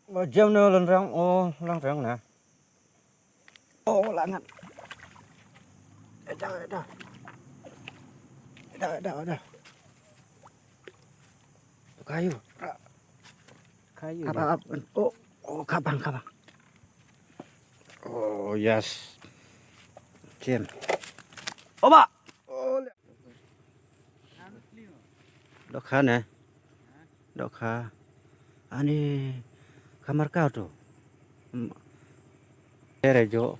Mà chém nó lên răng, ô, răng răng nè. Ô, lạ ngắt. Đâu, đâu. Đâu. Kayu. Kayu. Apa? Oh, kabang. Oh, yes. Chém. Oba. Oh, dok khá nè. Dok khá. Ani kamar kau tu. Đây jo.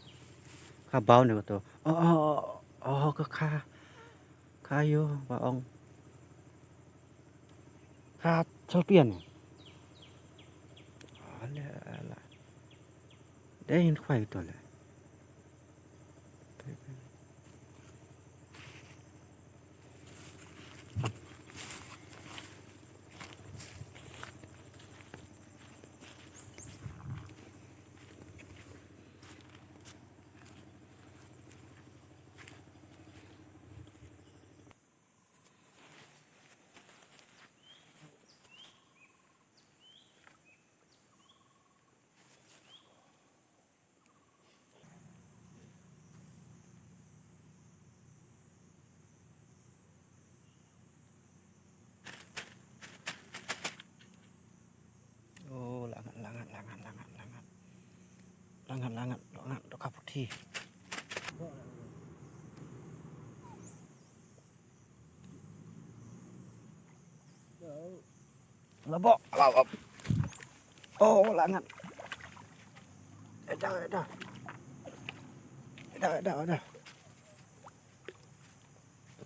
Khá bao này tu. Oh, cái kayu và ông. Khá chau tiền. Ala. Đây hình khoai tu là. Langat dok kapuk thi. Labok. Oh, langat. Dah.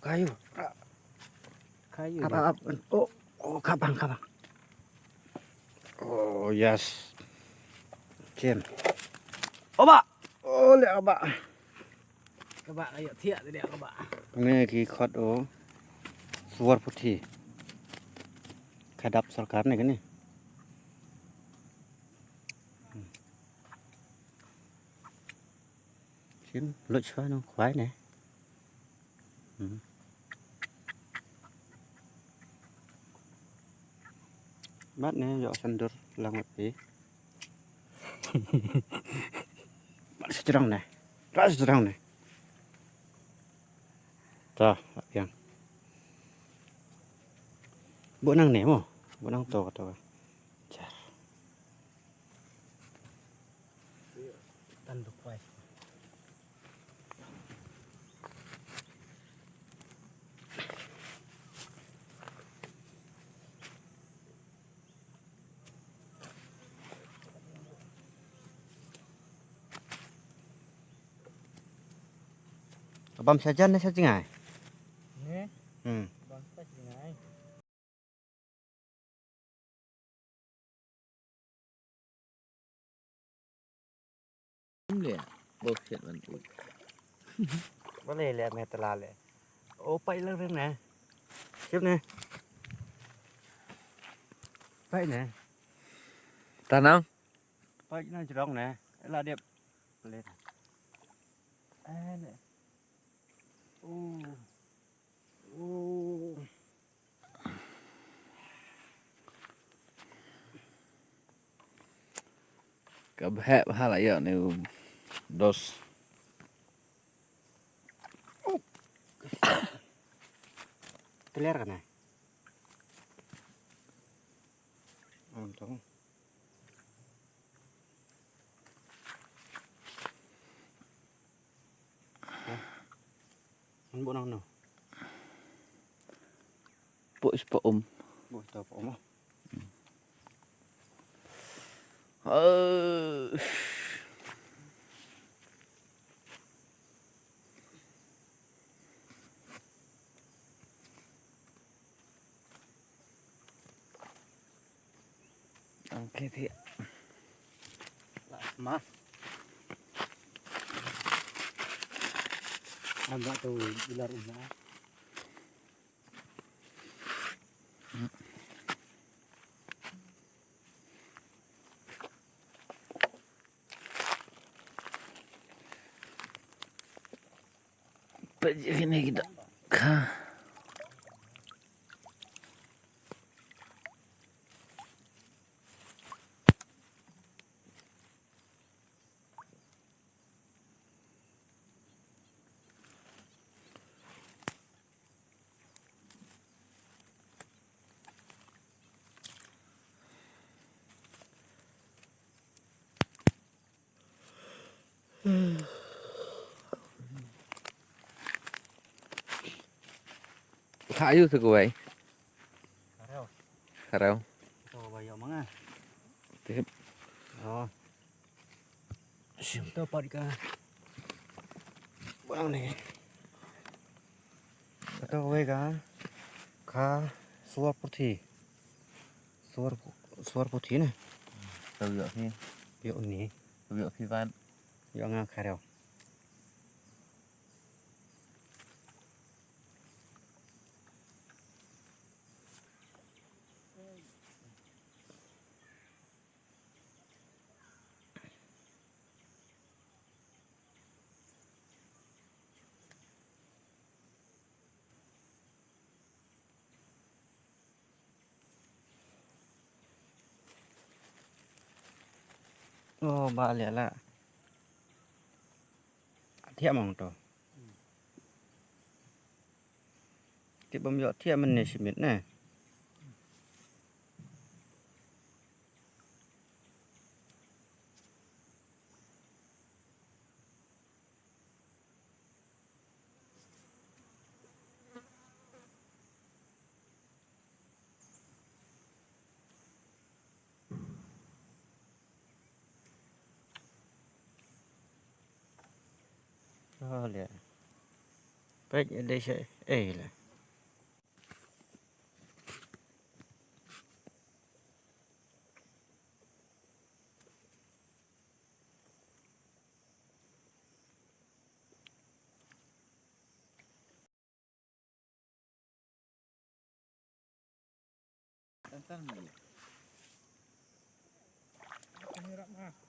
Kayu. Kayu. Apa? Oh, kabang. Oh, yes. Chém. Oba. Oh, lẹ oba. Các bạn hãy thiện thì đẹp các bạn. Nghe cái khót ố. Suar putih. Khadap sarkar này cái này. Chém lội xoay nó khoái này. Bát này dọ sandur langat đi. Bát sejarang này. Ras sejarang này. Rồi, yang. Bộ năng ném không? Bộ năng to. Chà. Tân được quay. Băm saja nih saja ngai. Nè. Bắn tay ngay. Nè. Bột hiện vẫn tụi. Có lẽ là mẹ ta là lẽ. Ô, bay lên rừng nè. Xếp nè. Bay nè. Ta không? Bay nó rong nè. Là đẹp. Lên. Nè. Ô. Cái hẹp hay là giờ nếu dos. Clear kan nè. Untung. Bộ năng nào? Bộ ôm. Bộ tao ôm á. Ok thì. Mà. Agak tu bilar udah. Begini kita. Kah. Kayu tu kuai. Kareo. Karau. To bayo mga. Tip. Oh. To pot ka. Bang ni. To we ka. Kha suar puthi. Suar puthi ne. Tao dựa khi. Yo ni. Tao dựa khi van. Yo nga kareo. Oh ba le la. Thiam mong to. Ti bom yo thiam man ne simit ne. Oh le. Pek de se le.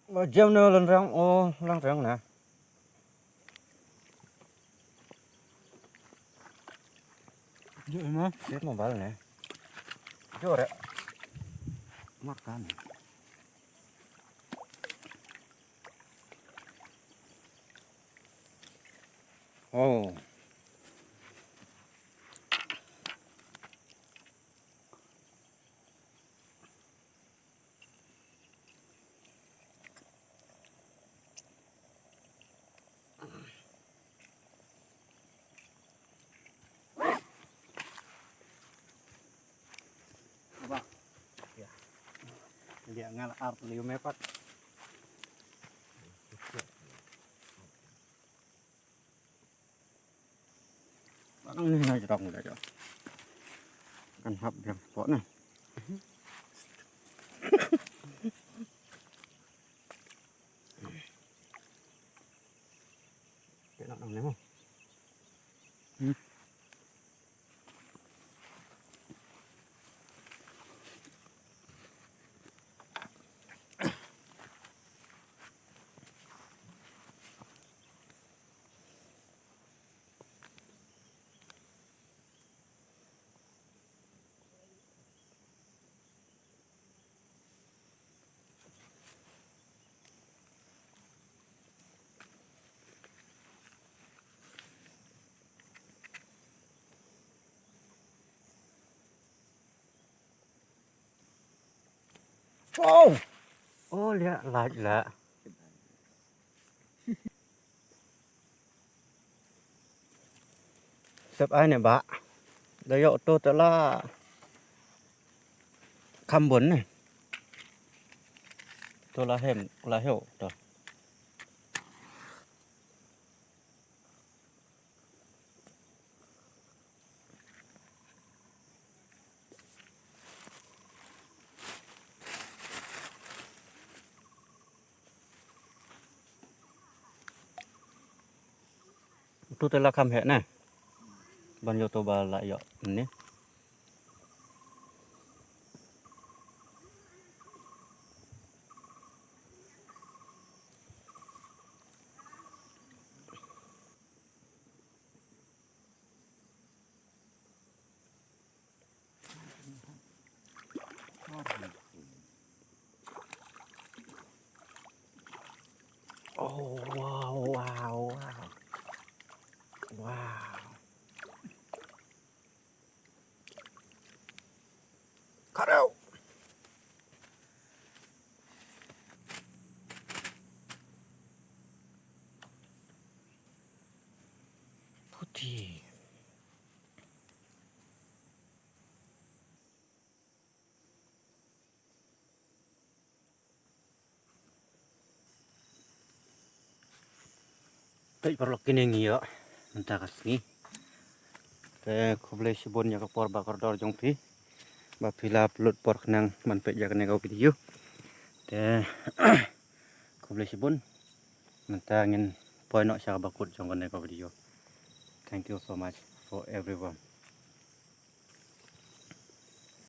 Mà jam nó lần rong ô lần rong nè. Dữ mà. Biết mà bảo nè. Chỗ đấy. Mắt cá này. Oh. Dia ngal art liu mepat. Bạn ini này trồng rồi cho. Cần hấp việc vỏ này. Cái nó nằm đấy không? Oh. Oh lihat lah. Sep ai này bạ. Đây dụ tôi tự là khăm bún này. Tôi là hẻm là hiểu rồi. Tôi tự là khăm hẹ này. Ban yo to ba lại yo nè. Oh wow wow wow. Wow. Kareo. Putih. Baik perlu kini ngiyo mentah kasni. Ke kublai sibun ya kapor bakar dor jongpi. Bapila upload por kenang manpek jaga nego video. Te kublai sibun mentah ngin poinok syah bakut jong nego video. Thank you so much for everyone.